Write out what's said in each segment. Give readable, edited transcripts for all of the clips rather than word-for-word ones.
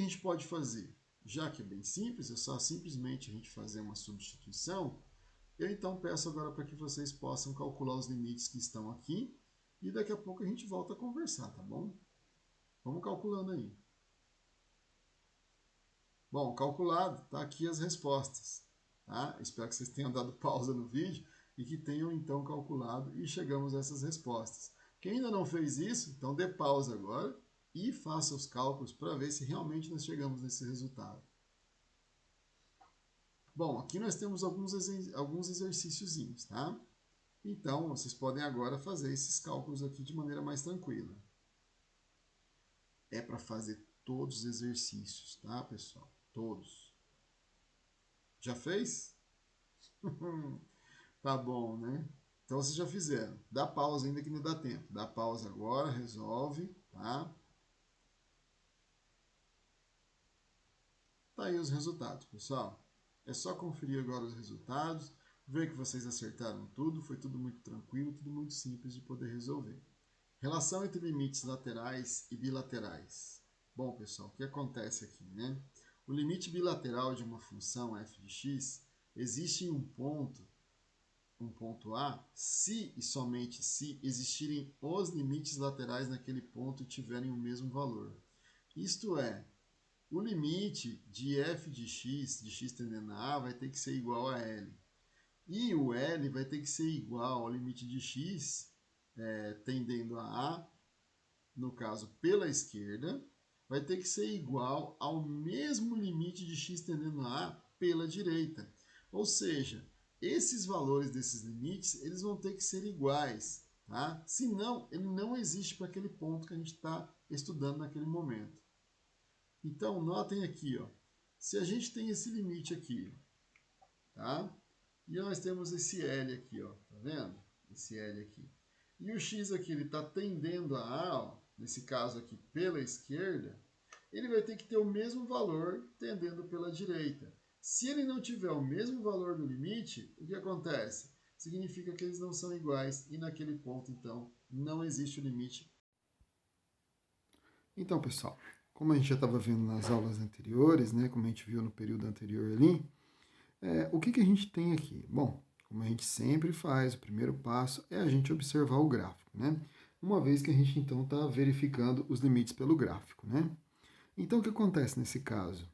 a gente pode fazer? Já que é bem simples, é só simplesmente a gente fazer uma substituição, eu então peço agora para que vocês possam calcular os limites que estão aqui e daqui a pouco a gente volta a conversar, tá bom? Vamos calculando aí. Bom, calculado, tá aqui as respostas, tá? Espero que vocês tenham dado pausa no vídeo e que tenham então calculado e chegamos a essas respostas. Quem ainda não fez isso, então dê pausa agora e faça os cálculos para ver se realmente nós chegamos nesse resultado. Bom, aqui nós temos alguns exercíciozinhos, tá? Então, vocês podem agora fazer esses cálculos aqui de maneira mais tranquila. É para fazer todos os exercícios, tá, pessoal? Todos. Já fez? Tá bom, né? Então, vocês já fizeram. Dá pausa ainda que não dá tempo. Dá pausa agora, resolve, tá? Tá aí os resultados, pessoal. É só conferir agora os resultados, ver que vocês acertaram tudo, foi tudo muito tranquilo, tudo muito simples de poder resolver. Relação entre limites laterais e bilaterais. Bom, pessoal, o que acontece aqui, né? O limite bilateral de uma função f de x existe em um ponto A, se e somente se existirem os limites laterais naquele ponto e tiverem o mesmo valor. Isto é, o limite de f de x tendendo a A, vai ter que ser igual a L. E o L vai ter que ser igual ao limite de x tendendo a A, no caso pela esquerda, vai ter que ser igual ao mesmo limite de x tendendo a A pela direita. Ou seja, esses valores desses limites, eles vão ter que ser iguais, tá? Senão, ele não existe para aquele ponto que a gente está estudando naquele momento. Então, notem aqui, ó, se a gente tem esse limite aqui, tá? E nós temos esse L aqui, ó, tá vendo? Esse L aqui. E o X aqui, ele está tendendo a A, ó, nesse caso aqui pela esquerda, ele vai ter que ter o mesmo valor tendendo pela direita. Se ele não tiver o mesmo valor do limite, o que acontece? Significa que eles não são iguais e naquele ponto, então, não existe o limite. Então, pessoal, como a gente já estava vendo nas aulas anteriores, né, como a gente viu no período anterior ali, o que a gente tem aqui? Bom, como a gente sempre faz, o primeiro passo é a gente observar o gráfico, né? Uma vez que a gente, então, está verificando os limites pelo gráfico, né? Então, o que acontece nesse caso?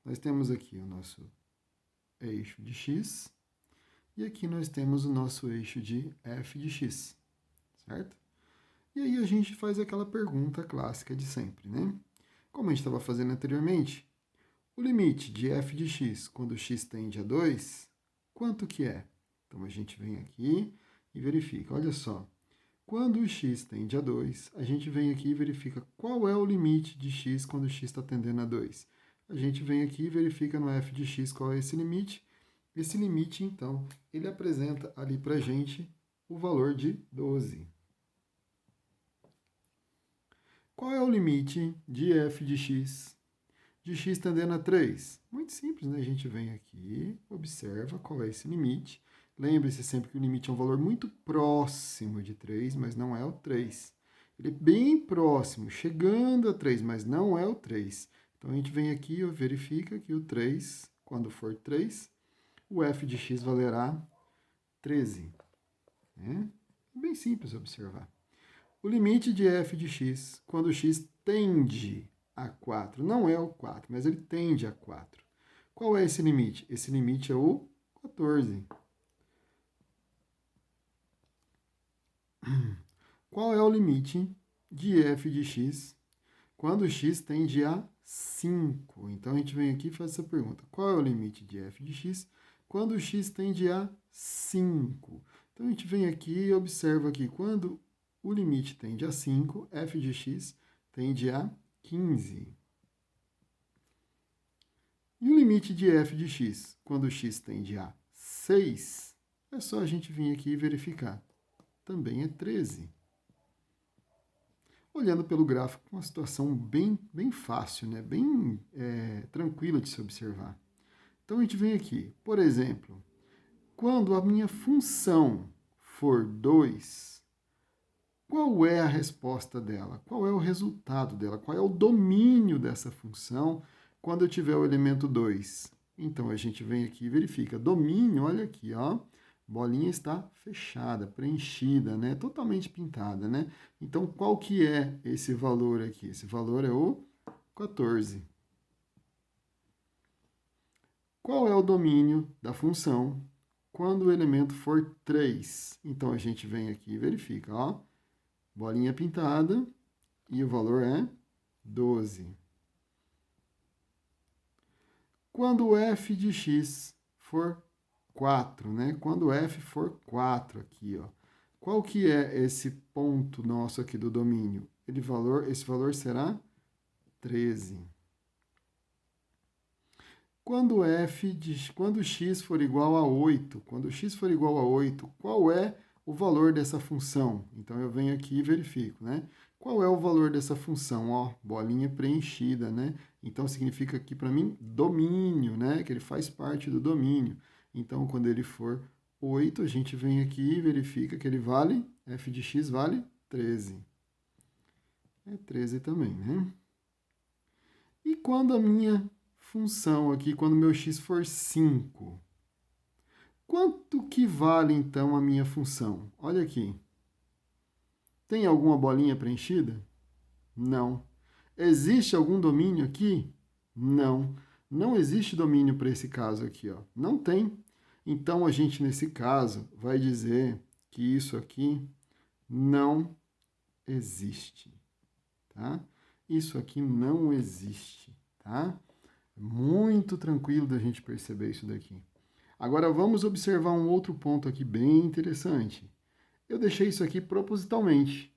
Nós temos aqui o nosso eixo de x e aqui nós temos o nosso eixo de f de x, certo? E aí a gente faz aquela pergunta clássica de sempre, né? Como a gente estava fazendo anteriormente, o limite de f de x quando x tende a 2, quanto que é? Então a gente vem aqui e verifica, olha só. Quando o x tende a 2, a gente vem aqui e verifica qual é o limite de x quando x está tendendo a 2. A gente vem aqui e verifica no f de x qual é esse limite. Esse limite, então, ele apresenta ali para a gente o valor de 12. Qual é o limite de f de x tendendo a 3? Muito simples, né? A gente vem aqui, observa qual é esse limite. Lembre-se sempre que o limite é um valor muito próximo de 3, mas não é o 3. Ele é bem próximo, chegando a 3, mas não é o 3. Então, a gente vem aqui e verifica que o 3, quando for 3, o f de x valerá 13. É bem simples observar. O limite de f de x, quando x tende a 4, não é o 4, mas ele tende a 4. Qual é esse limite? Esse limite é o 14. Qual é o limite de f de x quando x tende a 5? Então, a gente vem aqui e faz essa pergunta. Qual é o limite de f de x quando x tende a 5? Então, a gente vem aqui e observa aqui, quando o limite tende a 5, f de x tende a 15. E o limite de f de x quando x tende a 6, é só a gente vir aqui e verificar. Também é 13. Olhando pelo gráfico, uma situação bem fácil, né? Bem tranquila de se observar. Então, a gente vem aqui, por exemplo, quando a minha função for 2, qual é a resposta dela? Qual é o resultado dela? Qual é o domínio dessa função quando eu tiver o elemento 2? Então, a gente vem aqui e verifica. Domínio, olha aqui, ó. Bolinha está fechada, preenchida, né? Totalmente pintada, né? Então, qual que é esse valor aqui? Esse valor é o 14. Qual é o domínio da função quando o elemento for 3? Então, a gente vem aqui e verifica, ó. Bolinha pintada e o valor é 12. Quando o f de x for 4, né? Quando f for 4 aqui, ó. Qual que é esse ponto nosso aqui do domínio? Esse valor será 13. Quando x for igual a 8, qual é o valor dessa função? Então, eu venho aqui e verifico, né? Qual é o valor dessa função? Ó, bolinha preenchida, né? Então, significa aqui para mim domínio, né? Que ele faz parte do domínio. Então, quando ele for 8, a gente vem aqui e verifica que ele vale, f de x vale 13. É 13 também, né? E quando a minha função aqui, quando meu x for 5, quanto que vale, então, a minha função? Olha aqui. Tem alguma bolinha preenchida? Não. Existe algum domínio aqui? Não. Não existe domínio para esse caso aqui, ó. Não tem. Então, a gente, nesse caso, vai dizer que isso aqui não existe, tá? Isso aqui não existe, tá? Muito tranquilo da gente perceber isso daqui. Agora, vamos observar um outro ponto aqui bem interessante. Eu deixei isso aqui propositalmente.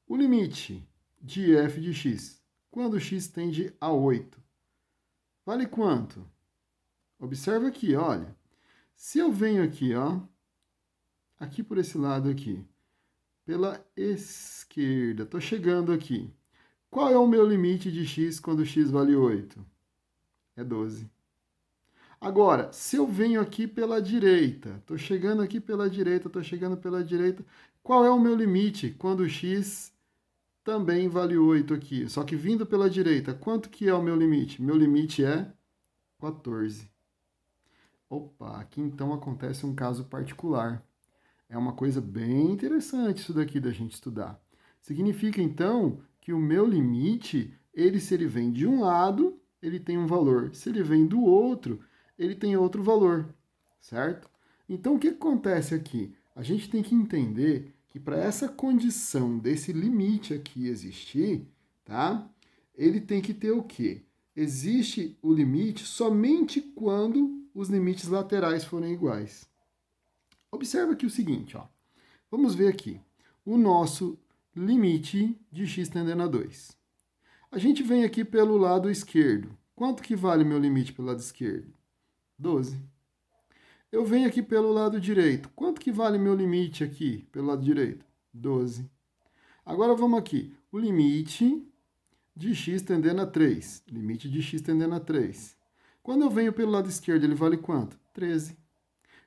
O limite de f de x, quando x tende a 8, vale quanto? Observa aqui, olha. Se eu venho aqui, ó, aqui por esse lado aqui, pela esquerda, estou chegando aqui. Qual é o meu limite de x quando x vale 8? É 12. Agora, se eu venho aqui pela direita, estou chegando aqui pela direita, qual é o meu limite quando x também vale 8 aqui? Só que vindo pela direita, quanto que é o meu limite? Meu limite é 14. Opa, aqui então acontece um caso particular. É uma coisa bem interessante isso daqui da gente estudar. Significa então que o meu limite, se ele vem de um lado, ele tem um valor. Se ele vem do outro, ele tem outro valor, certo? Então, o que acontece aqui? A gente tem que entender que para essa condição desse limite aqui existir, tá? Ele tem que ter o quê? Existe o limite somente quando os limites laterais forem iguais. Observa aqui o seguinte, ó. Vamos ver aqui o nosso limite de x tendendo a 2. A gente vem aqui pelo lado esquerdo. Quanto que vale meu limite pelo lado esquerdo? 12. Eu venho aqui pelo lado direito. Quanto que vale meu limite aqui pelo lado direito? 12. Agora vamos aqui. O limite de x tendendo a 3. Limite de x tendendo a 3. Quando eu venho pelo lado esquerdo, ele vale quanto? 13.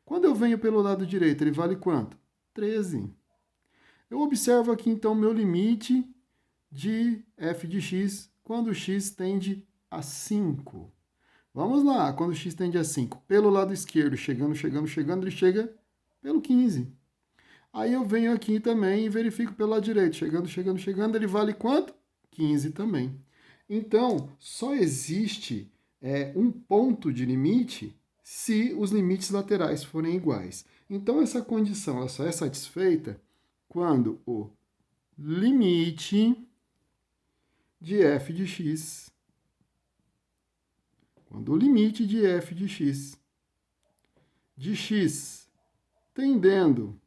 Quando eu venho pelo lado direito, ele vale quanto? 13. Eu observo aqui, então, meu limite de f de x quando x tende a 5. Vamos lá, quando x tende a 5. Pelo lado esquerdo, chegando, ele chega pelo 15. Aí eu venho aqui também e verifico pelo lado direito. Chegando, ele vale quanto? 15 também. Então, só existe um ponto de limite se os limites laterais forem iguais. Então, essa condição ela só é satisfeita quando o limite de f de x, de x tendendo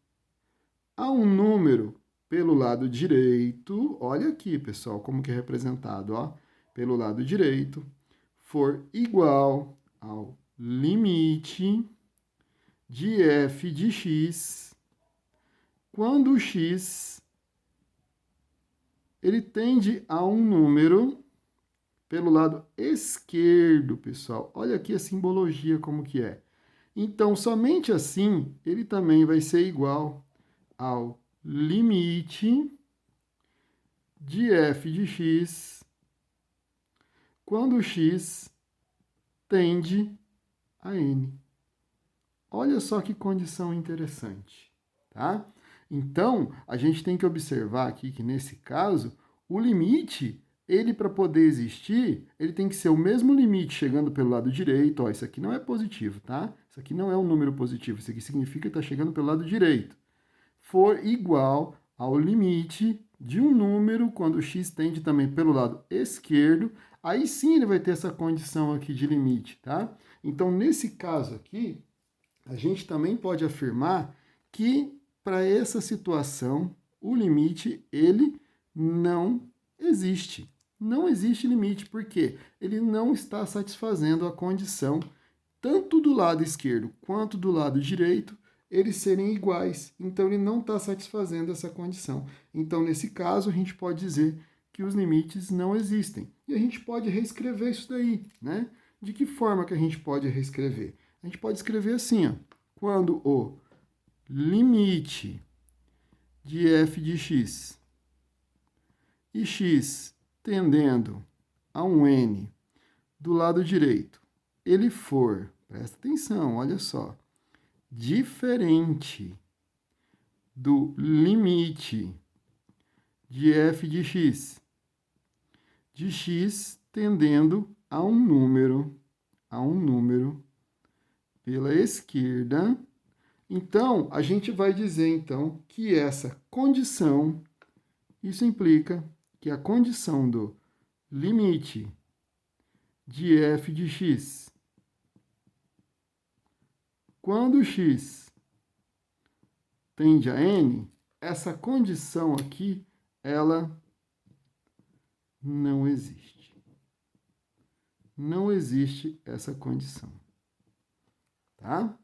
a um número pelo lado direito, olha aqui, pessoal, como que é representado, ó, pelo lado direito, for igual ao limite de f de x, quando o x ele tende a um número pelo lado esquerdo, pessoal. Olha aqui a simbologia como que é. Então, somente assim, ele também vai ser igual ao limite de f de x quando x tende a n. Olha só que condição interessante, tá? Então, a gente tem que observar aqui que, nesse caso, o limite, ele para poder existir, ele tem que ser o mesmo limite chegando pelo lado direito. Ó, isso aqui não é positivo, tá? Isso aqui não é um número positivo, isso aqui significa que está chegando pelo lado direito. For igual ao limite de um número quando x tende também pelo lado esquerdo, aí sim ele vai ter essa condição aqui de limite, tá? Então, nesse caso aqui, a gente também pode afirmar que para essa situação o limite ele não existe. Não existe limite, porque ele não está satisfazendo a condição tanto do lado esquerdo quanto do lado direito eles serem iguais. Então ele não está satisfazendo essa condição. Então, nesse caso, a gente pode dizer que os limites não existem. E a gente pode reescrever isso daí, né? De que forma que a gente pode reescrever? A gente pode escrever assim, ó. Quando o limite de f de x e x tendendo a um n do lado direito, ele for, presta atenção, olha só, diferente do limite de f de x tendendo a um número pela esquerda. Então, a gente vai dizer, então, que essa condição, isso implica que a condição do limite de f de x, quando x tende a n, essa condição aqui, ela não existe. Não existe essa condição. Tá?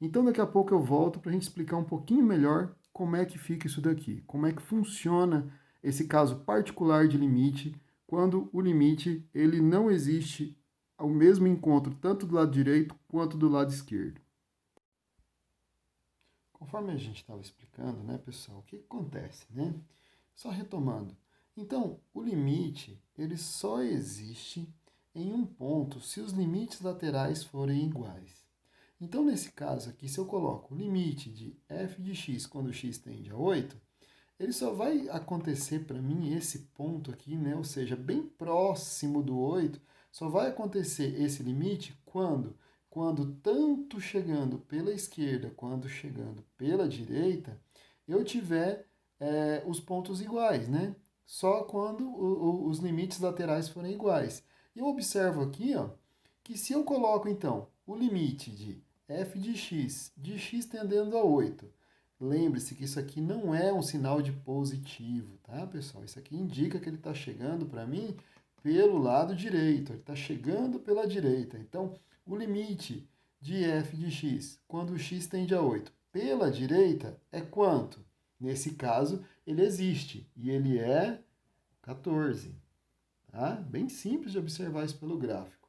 Então, daqui a pouco eu volto para a gente explicar um pouquinho melhor como é que fica isso daqui, como é que funciona esse caso particular de limite, quando o limite ele não existe ao mesmo encontro, tanto do lado direito quanto do lado esquerdo. Conforme a gente estava explicando, né, pessoal, o que acontece, né? Só retomando. Então, o limite, ele só existe em um ponto se os limites laterais forem iguais. Então, nesse caso aqui, se eu coloco o limite de f de x quando x tende a 8, ele só vai acontecer para mim esse ponto aqui, né? Ou seja, bem próximo do 8, só vai acontecer esse limite quando tanto chegando pela esquerda quanto chegando pela direita, eu tiver os pontos iguais, né? Só quando os limites laterais forem iguais. Eu observo aqui, ó, que se eu coloco, então, o limite de f de x tendendo a 8, lembre-se que isso aqui não é um sinal de positivo, tá, pessoal? Isso aqui indica que ele está chegando para mim pelo lado direito, ele está chegando pela direita. Então, o limite de f de x, quando x tende a 8, pela direita, é quanto? Nesse caso, ele existe, e ele é 14. Tá? Bem simples de observar isso pelo gráfico.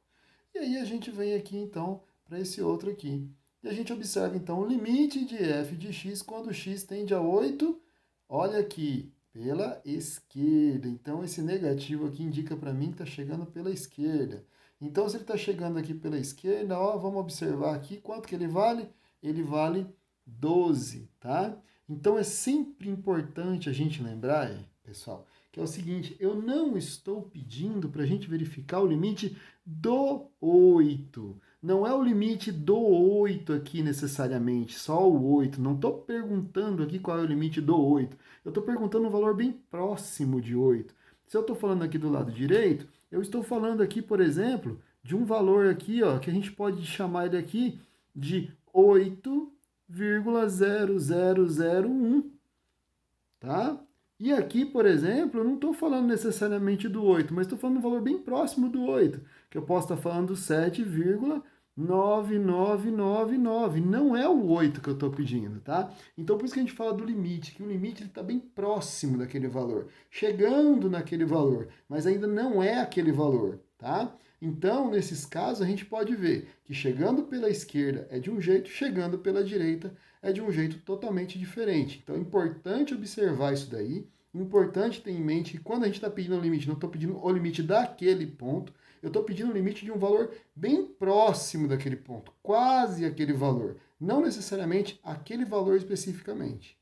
E aí a gente vem aqui, então, para esse outro aqui. E a gente observa, então, o limite de f de x quando x tende a 8. Olha aqui, pela esquerda. Então, esse negativo aqui indica para mim que está chegando pela esquerda. Então, se ele está chegando aqui pela esquerda, ó, vamos observar aqui quanto que ele vale. Ele vale 12, tá? Então, é sempre importante a gente lembrar, pessoal, que é o seguinte, eu não estou pedindo para a gente verificar o limite do 8. Não é o limite do 8 aqui necessariamente, só o 8. Não estou perguntando aqui qual é o limite do 8. Eu estou perguntando um valor bem próximo de 8. Se eu estou falando aqui do lado direito, eu estou falando aqui, por exemplo, de um valor aqui, ó, que a gente pode chamar ele aqui de 8,0001, tá? E aqui, por exemplo, eu não estou falando necessariamente do 8, mas estou falando um valor bem próximo do 8, que eu posso estar falando 7,9999. Não é o 8 que eu estou pedindo, tá? Então, por isso que a gente fala do limite, que o limite está bem próximo daquele valor, chegando naquele valor, mas ainda não é aquele valor, tá? Então, nesses casos, a gente pode ver que chegando pela esquerda é de um jeito, chegando pela direita é de um jeito totalmente diferente. Então, é importante observar isso daí, importante ter em mente que quando a gente está pedindo o limite, não estou pedindo o limite daquele ponto, eu estou pedindo o limite de um valor bem próximo daquele ponto, quase aquele valor, não necessariamente aquele valor especificamente.